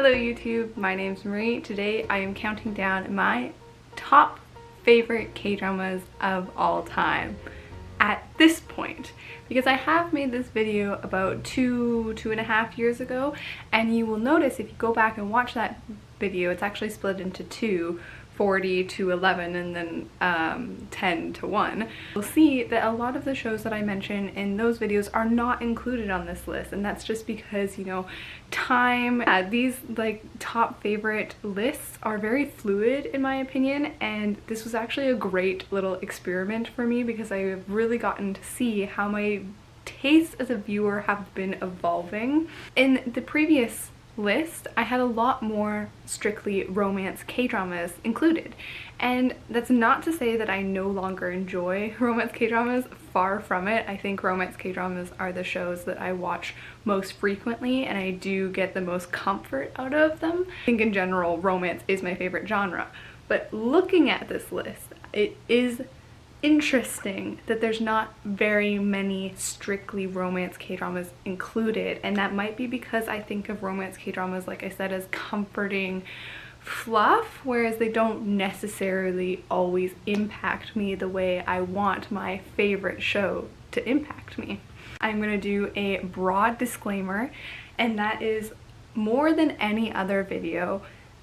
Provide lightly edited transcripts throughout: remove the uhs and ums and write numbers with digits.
Hello YouTube, my name's Marie. Today I am counting down my top favorite K-dramas of all time at this point, because I have made this video about two and a half years ago, and you will notice if you go back and watch that video, it's actually split into two, 40 to 11 and then 10 to 1. You'll see that a lot of the shows that I mention in those videos are not included on this list, and that's just because, you know, time. These like top favorite lists are very fluid in my opinion, and this was actually a great little experiment for me because I have really gotten to see how my tastes as a viewer have been evolving. In the previous list, I had a lot more strictly romance K-dramas included, and that's not to say that I no longer enjoy romance K-dramas, far from it. I think romance K-dramas are the shows that I watch most frequently and I do get the most comfort out of them. I think in general romance is my favorite genre, but looking at this list, it is interesting that there's not very many strictly romance K-dramas included, and that might be because I think of romance K-dramas, like I said, as comforting fluff, whereas they don't necessarily always impact me the way I want my favorite show to impact me. I'm gonna do a broad disclaimer, and that is, more than any other video,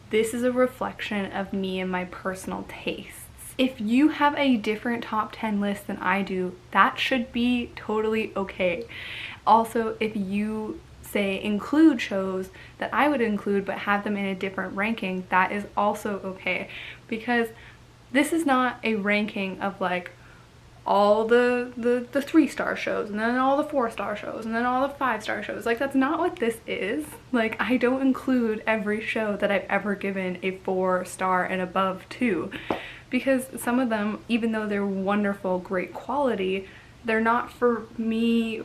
this is a reflection of me and my personal taste. If you have a different top 10 list than I do, that should be totally okay. Also, if you say include shows that I would include but have them in a different ranking, that is also okay, because this is not a ranking of like all the 3-star shows and then all the 4-star shows and then all the 5-star shows. Like, that's not what this is. Like, I don't include every show that I've ever given a 4-star and above to, because some of them, even though they're wonderful, great quality, they're not for me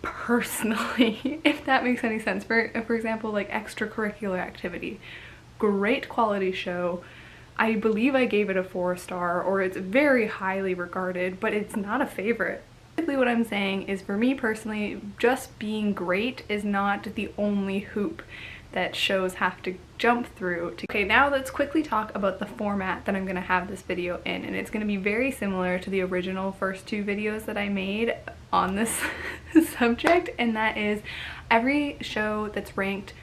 personally, if that makes any sense. For example, like Extracurricular Activity, great quality show. I believe I gave it a 4-star, or it's very highly regarded, but it's not a favorite. Basically what I'm saying is, for me personally, just being great is not the only hoop that shows have to jump through. Okay, now let's quickly talk about the format that I'm gonna have this video in, and it's gonna be very similar to the original first 2 videos that I made on this subject, and that is every show that's ranked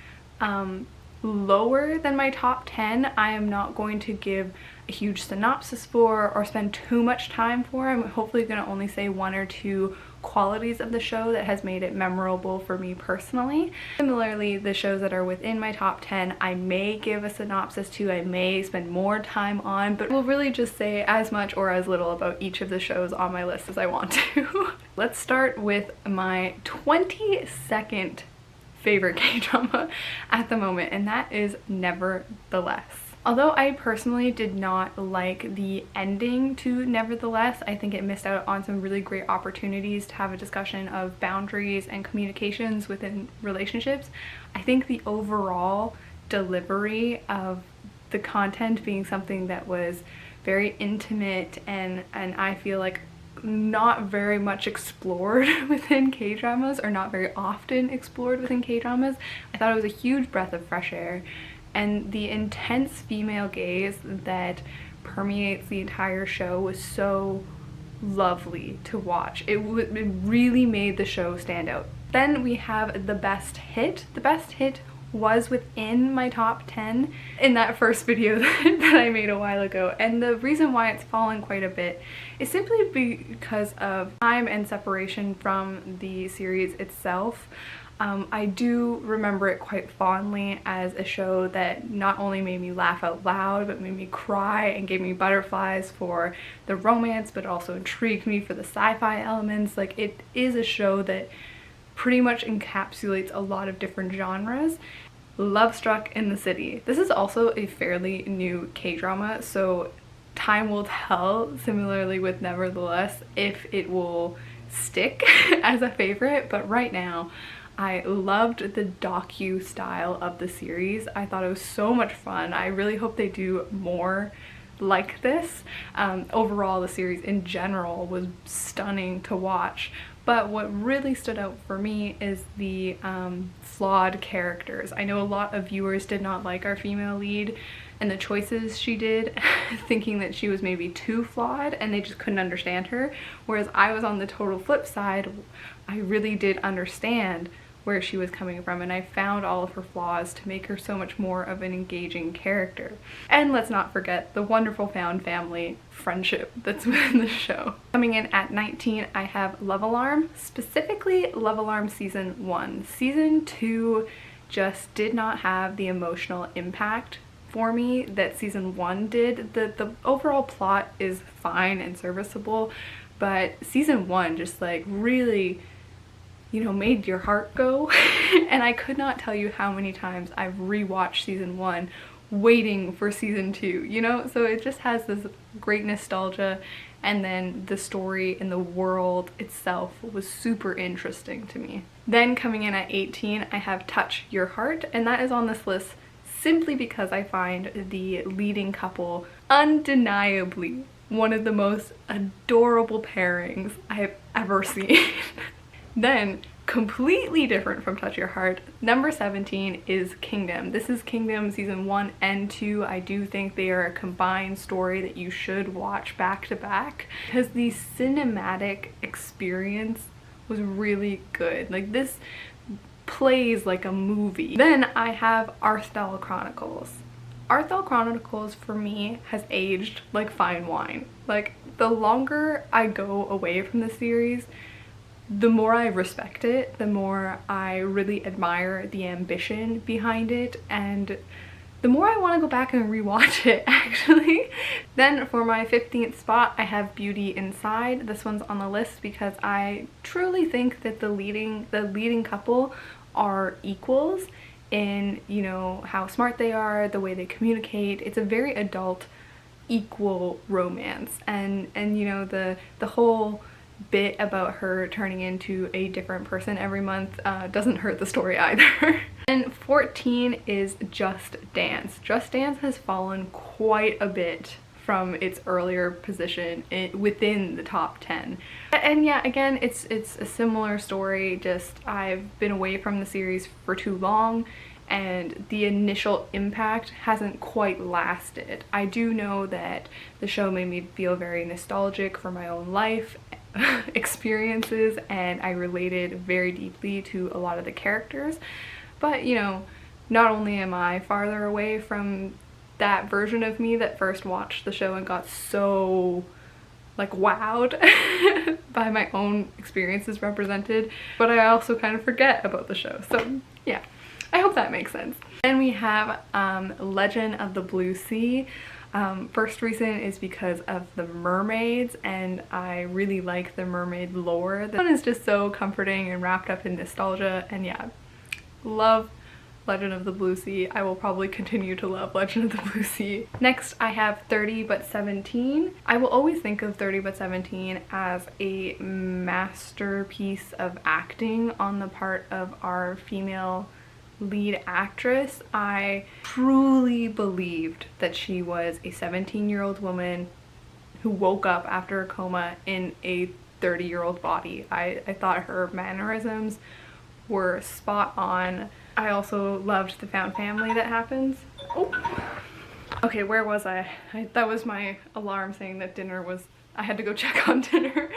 lower than my top 10, I am not going to give a huge synopsis for or spend too much time for. I'm hopefully going to only say 1 or 2 qualities of the show that has made it memorable for me personally. Similarly, the shows that are within my top 10, I may give a synopsis to, I may spend more time on, but will really just say as much or as little about each of the shows on my list as I want to. Let's start with my 22nd favorite K-drama at the moment, and that is Nevertheless. Although I personally did not like the ending to Nevertheless, I think it missed out on some really great opportunities to have a discussion of boundaries and communications within relationships. I think the overall delivery of the content being something that was very intimate and I feel like not very much explored within K-dramas, or not very often explored within K-dramas. I thought it was a huge breath of fresh air, and the intense female gaze that permeates the entire show was so lovely to watch. It really made the show stand out. Then we have the best hit. The best hit was within my top 10 in that first video that I made a while ago, and the reason why it's fallen quite a bit is simply because of time and separation from the series itself. I do remember it quite fondly as a show that not only made me laugh out loud, but made me cry and gave me butterflies for the romance, but also intrigued me for the sci-fi elements. Like, it is a show that pretty much encapsulates a lot of different genres. Love Struck in the City. This is also a fairly new K-drama, so time will tell, similarly with Nevertheless, if it will stick as a favorite, but right now I loved the docu style of the series. I thought it was so much fun. I really hope they do more like this. Overall, the series in general was stunning to watch. But what really stood out for me is the flawed characters. I know a lot of viewers did not like our female lead and the choices she did, thinking that she was maybe too flawed and they just couldn't understand her. Whereas I was on the total flip side. I really did understand where she was coming from, and I found all of her flaws to make her so much more of an engaging character. And let's not forget the wonderful found family friendship that's within the show. Coming in at 19, I have Love Alarm, specifically Love Alarm Season 1. Season 2 just did not have the emotional impact for me that Season 1 did. The overall plot is fine and serviceable, but Season 1 just like really, you know, made your heart go. And I could not tell you how many times I've rewatched Season 1 waiting for Season 2, you know? So it just has this great nostalgia, and then the story and the world itself was super interesting to me. Then coming in at 18, I have Touch Your Heart, and that is on this list simply because I find the leading couple undeniably one of the most adorable pairings I have ever seen. Then, completely different from Touch Your Heart, number 17 is Kingdom. This is Kingdom Season 1 and 2. I do think they are a combined story that you should watch back to back because the cinematic experience was really good. Like, this plays like a movie. Then I have Arthdal Chronicles. Arthdal Chronicles for me has aged like fine wine. Like, the longer I go away from the series, the more I respect it, the more I really admire the ambition behind it, and the more I want to go back and rewatch it, actually. Then for my 15th spot, I have Beauty Inside. This one's on the list because I truly think that the leading couple are equals in, you know, how smart they are, the way they communicate. It's a very adult, equal romance, and you know, the whole bit about her turning into a different person every month doesn't hurt the story either. And 14 is Just Dance. Just Dance has fallen quite a bit from its earlier position within the top 10. And yeah, again, it's a similar story, just I've been away from the series for too long and the initial impact hasn't quite lasted. I do know that the show made me feel very nostalgic for my own life experiences, and I related very deeply to a lot of the characters, but you know, not only am I farther away from that version of me that first watched the show and got so like wowed by my own experiences represented, but I also kind of forget about the show. So yeah, I hope that makes sense. Then we have Legend of the Blue Sea. First reason is because of the mermaids, and I really like the mermaid lore. This one is just so comforting and wrapped up in nostalgia, and yeah, love Legend of the Blue Sea. I will probably continue to love Legend of the Blue Sea. Next, I have 30 But 17. I will always think of 30 But 17 as a masterpiece of acting on the part of our female lead actress. I truly believed that she was a 17-year-old woman who woke up after a coma in a 30-year-old body. I thought her mannerisms were spot on. I also loved the found family that happens. Oh, okay, where was I? That was my alarm saying that dinner was, I had to go check on dinner.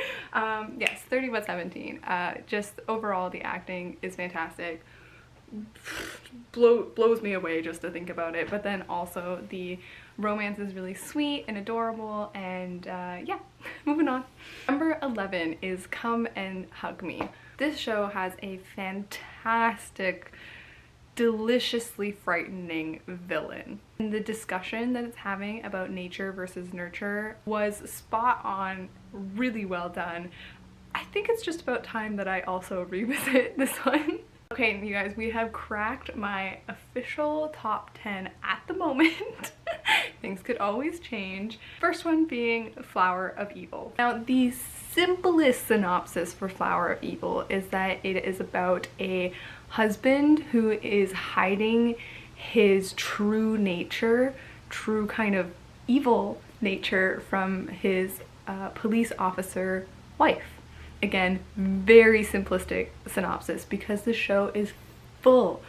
Yes, 30 But 17. Just overall, the acting is fantastic. Blows me away just to think about it, but then also the romance is really sweet and adorable, and yeah, moving on. Number 11 is Come and Hug Me. This show has a fantastic, deliciously frightening villain. And the discussion that it's having about nature versus nurture was spot on, really well done. I think it's just about time that I also revisit this one. Okay, you guys, we have cracked my official top 10 at the moment. Things could always change. First one being Flower of Evil. Now, the simplest synopsis for Flower of Evil is that it is about a husband who is hiding his true nature, true kind of evil nature from his police officer wife. Again, very simplistic synopsis because the show is full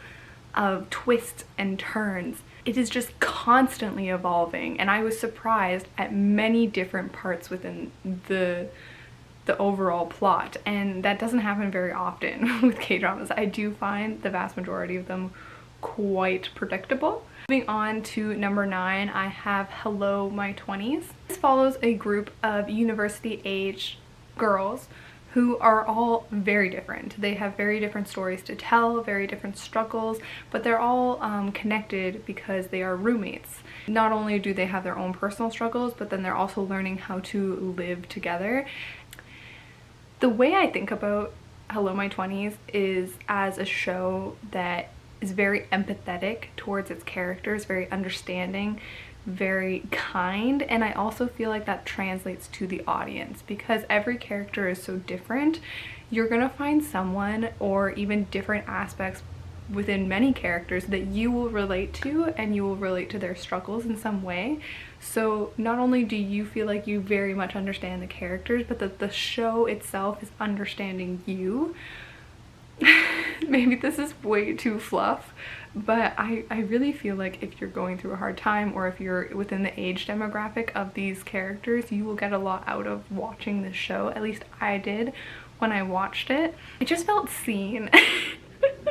of twists and turns. It is just constantly evolving, and I was surprised at many different parts within the overall plot, and that doesn't happen very often with K-dramas. I do find the vast majority of them quite predictable. Moving on to number 9, I have Hello My 20s. This follows a group of university-age girls who are all very different. They have very different stories to tell, very different struggles, but they're all connected because they are roommates. Not only do they have their own personal struggles, but then they're also learning how to live together. The way I think about Hello My 20s is as a show that is very empathetic towards its characters, very understanding, very kind, and I also feel like that translates to the audience because every character is so different. You're gonna find someone or even different aspects within many characters that you will relate to, and you will relate to their struggles in some way. So not only do you feel like you very much understand the characters, but that the show itself is understanding you. Maybe this is way too fluff, but I really feel like if you're going through a hard time or if you're within the age demographic of these characters, you will get a lot out of watching this show. At least I did when I watched it. I just felt seen.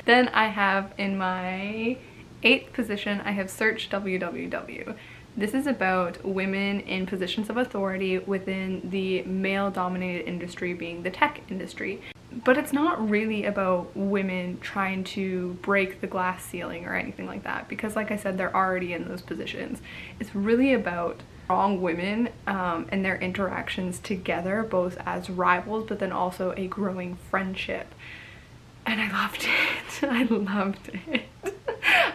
Then I have in my 8th position, I have Search WWW. This is about women in positions of authority within the male-dominated industry, being the tech industry. But it's not really about women trying to break the glass ceiling or anything like that, because like I said, they're already in those positions. It's really about strong women and their interactions together, both as rivals, but then also a growing friendship. And I loved it. I loved it.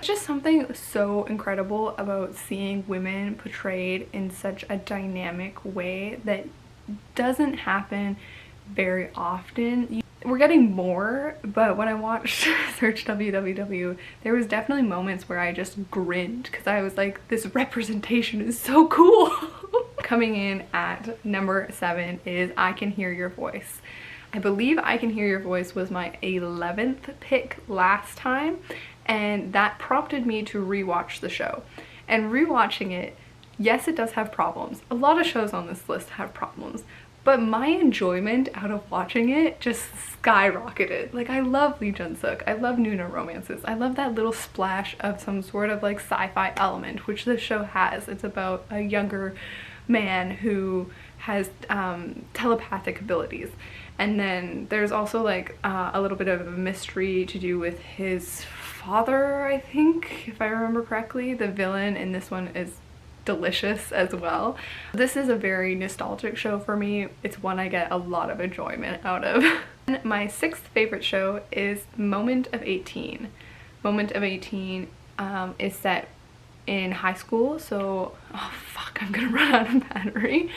Just something so incredible about seeing women portrayed in such a dynamic way that doesn't happen very often. We're getting more, but when I watched Search WWW, there was definitely moments where I just grinned because I was like, this representation is so cool. Coming in at number 7 is I Can Hear Your Voice. I believe I Can Hear Your Voice was my 11th pick last time, and that prompted me to rewatch the show. And rewatching it, yes, it does have problems. A lot of shows on this list have problems, but my enjoyment out of watching it just skyrocketed. Like, I love Lee Jun-suk, I love Nuna romances, I love that little splash of some sort of like sci-fi element, which this show has. It's about a younger man who has telepathic abilities. And then there's also like a little bit of a mystery to do with his father, I think, if I remember correctly. The villain in this one is delicious as well. This is a very nostalgic show for me. It's one I get a lot of enjoyment out of. My 6th favorite show is Moment of 18. Moment of 18 is set in high school, so oh fuck, I'm gonna run out of battery.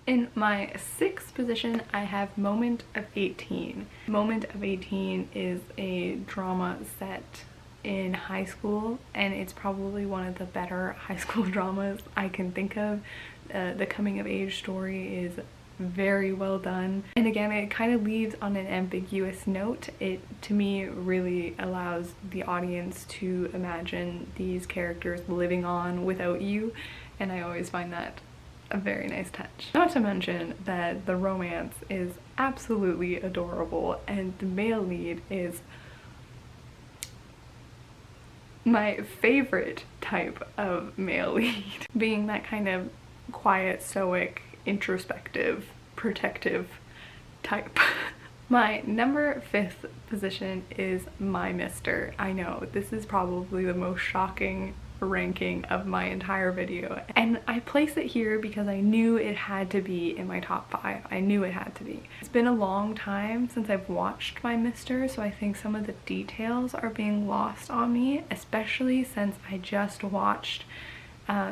In my 6th position, I have Moment of 18. Moment of 18 is a drama set in high school, and it's probably one of the better high school dramas I can think of. The coming of age story is very well done, and again, it kind of leaves on an ambiguous note. It, to me, really allows the audience to imagine these characters living on without you, and I always find that a very nice touch. Not to mention that the romance is absolutely adorable, and the male lead is my favorite type of male lead, being that kind of quiet, stoic, introspective, protective type. My number 5th position is My Mister. I know, this is probably the most shocking ranking of my entire video, and I place it here because I knew it had to be in my top 5. I knew it had to be. It's been a long time since I've watched My Mister, so I think some of the details are being lost on me, especially since I just watched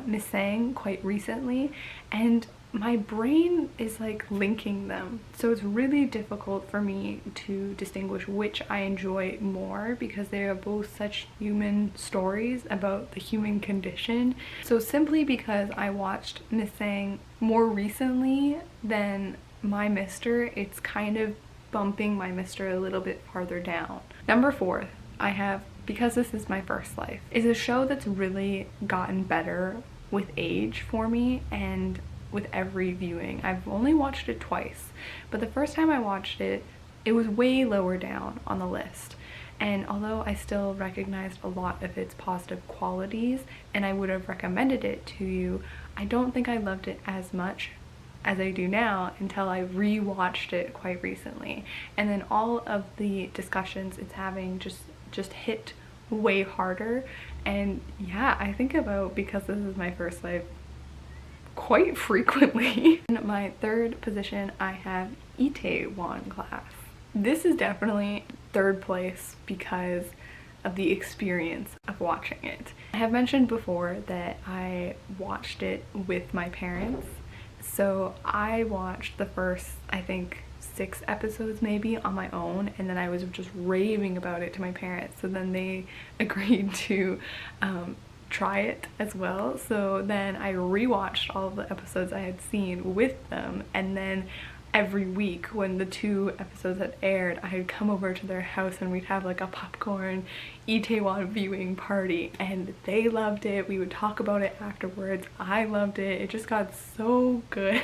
Miss Sang quite recently, and my brain is like linking them, so it's really difficult for me to distinguish which I enjoy more because they are both such human stories about the human condition. So simply because I watched Miss Sang more recently than My Mister, it's kind of bumping My Mister a little bit farther down. Number 4, I have Because This Is My First Life. It's a show that's really gotten better with age for me and with every viewing. I've only watched it twice, but the first time I watched it, it was way lower down on the list. And although I still recognized a lot of its positive qualities and I would have recommended it to you, I don't think I loved it as much as I do now until I re-watched it quite recently. And then all of the discussions it's having just hit way harder. And yeah, I think about Because This Is My First Life quite frequently. In my 3rd position, I have Itaewon Class. This is definitely 3rd place because of the experience of watching it. I have mentioned before that I watched it with my parents. So I watched the first, I think, 6 episodes maybe on my own, and then I was just raving about it to my parents. So then they agreed to try it as well. So then I rewatched all of the episodes I had seen with them, and then every week when the 2 episodes had aired, I had come over to their house and we'd have like a popcorn Itaewon viewing party, and they loved it. We would talk about it afterwards. I loved it. It just got so good.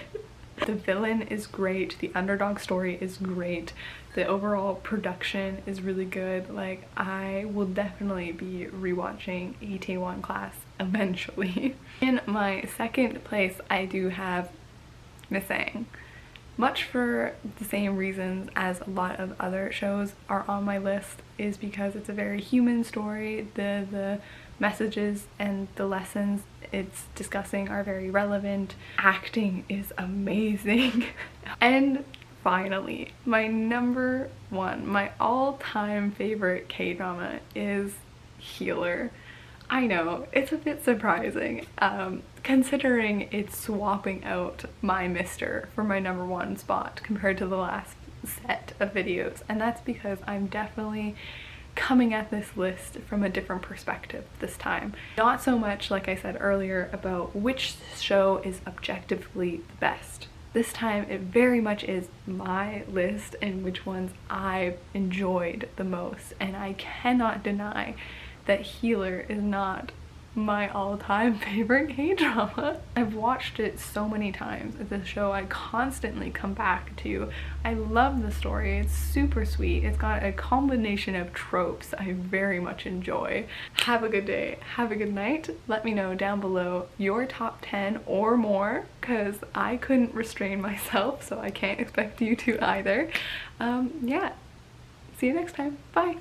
The villain is great, the underdog story is great, the overall production is really good. Like, I will definitely be rewatching Itaewon Class eventually. In my 2nd place, I do have Miss Sang. Much for the same reasons as a lot of other shows are on my list, is because it's a very human story. The messages and the lessons it's discussing are very relevant. Acting is amazing. And finally, my number 1, my all-time favorite K-drama is Healer. I know, it's a bit surprising, considering it's swapping out My Mister for my number 1 spot compared to the last set of videos, and that's because I'm definitely coming at this list from a different perspective this time. Not so much, like I said earlier, about which show is objectively the best. This time it very much is my list and which ones I've enjoyed the most, and I cannot deny that Healer is not my all-time favorite K-drama. I've watched it so many times. It's a show I constantly come back to. I love the story. It's super sweet. It's got a combination of tropes I very much enjoy. Have a good day. Have a good night. Let me know down below your top 10 or more, because I couldn't restrain myself, so I can't expect you to either. Yeah. See you next time. Bye.